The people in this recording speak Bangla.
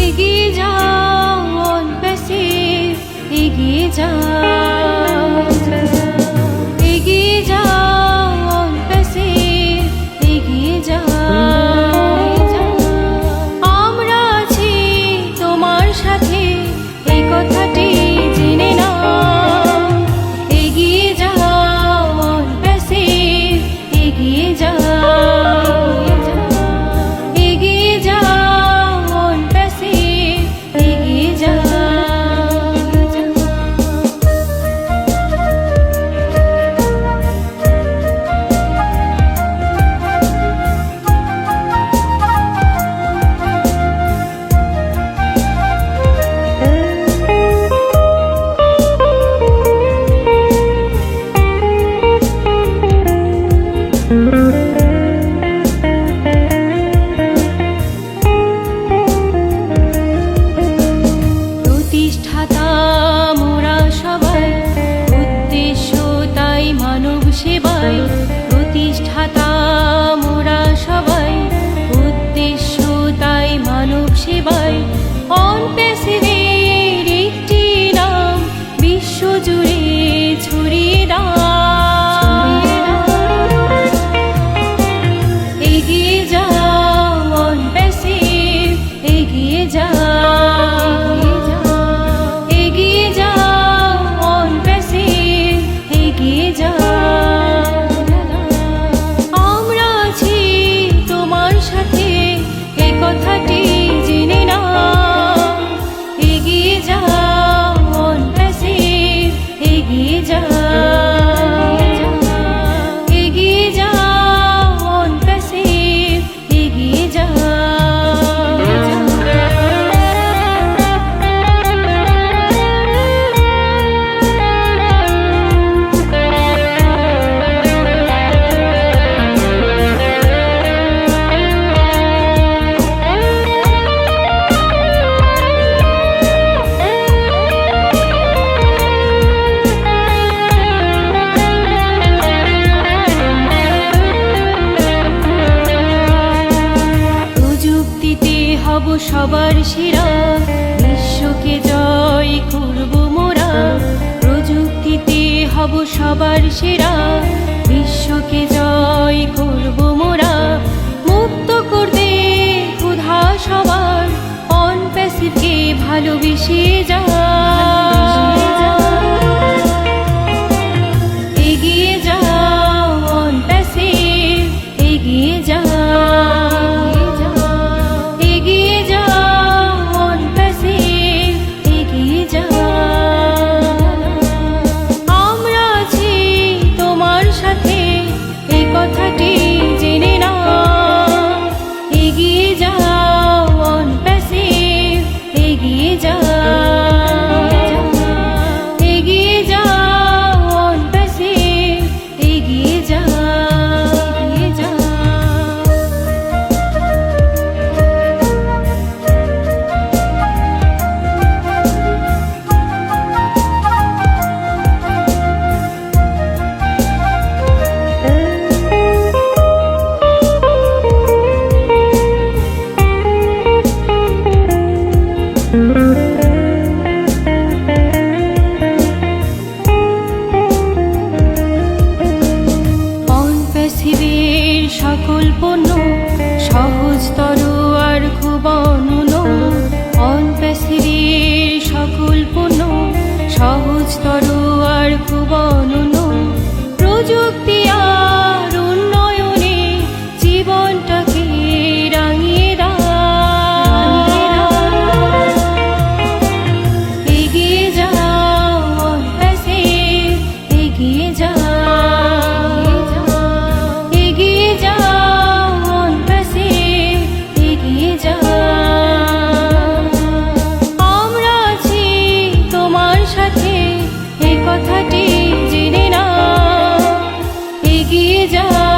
এগিয়ে যাও অন প্যাসিভ, এগিয়ে যাও, এগিয়ে যাও অন প্যাসিভ, এগিয়ে যাও। আমরা আছি তোমার সাথে, এই কথাটি জেনে নাও। এগিয়ে যাও অন প্যাসিভ, এগিয়ে যাও, এগিয়ে যাও অন প্যাসিভ, এগিয়ে যাও। প্রতিষ্ঠাতা মোরা সবাই, উদ্দেশ্য তাই মানব সেবায়। প্রতিষ্ঠাতা মোরা সবাই, উদ্দেশ্য তাই মানব সেবায়। অন প্যাসিভের একটি নাম বিশ্বজুড়ে ছড়িয়ে দাও। এগিয়ে যাও অন প্যাসিভ, এগিয়ে যাও, এগিয়ে যাও অন প্যাসিভ, এগিয়ে যাও। আমরা আছি তোমার সাথে, এই কথাটি জেনে নাও। এগিয়ে যাও অন প্যাসিভ, এগিয়ে যাও, এগিয়ে যাও অন প্যাসিভ, এগিয়ে যাও। প্রযুক্তিতে হব সবার সেরা, বিশ্বকে জয় করব মোরা। প্রযুক্তিতে হব সবার সেরা, বিশ্বকে জয় করব মোরা। মুক্ত করতে ক্ষুধা সবার, অন প্যাসিভকে ভালোবেসে যা। এগিয়ে যাও অন প্যাসিভ, এগিয়ে যাও, এগিয়ে যাও অন প্যাসিভ, এগিয়ে যাও। আমরা আছি তোমার সাথে, এই কথাটি জেনে নাও। এগিয়ে যাও অন প্যাসিভ, এগিয়ে যাও, এগিয়ে যাও অন প্যাসিভ, এগিয়ে যাও, এগিয়ে যাও। অন প্যাসিভের সকল পণ্য সহজতর আর খুব অনন্য। অন প্যাসিভের সকল পণ্য সহজতর আর খুব অনন্য। প্রযুক্তি আর উন্নয়নে জীবনটাকে রাঙিয়ে দাও। এগিয়ে যাও অন প্যাসিভ, এগিয়ে যাও, এগিয়ে যাও অন প্যাসিভ, এগিয়ে যাও। আমরা আছি তোমার সাথে, এই কথাটি জেনে নাও। এগিয়ে যাও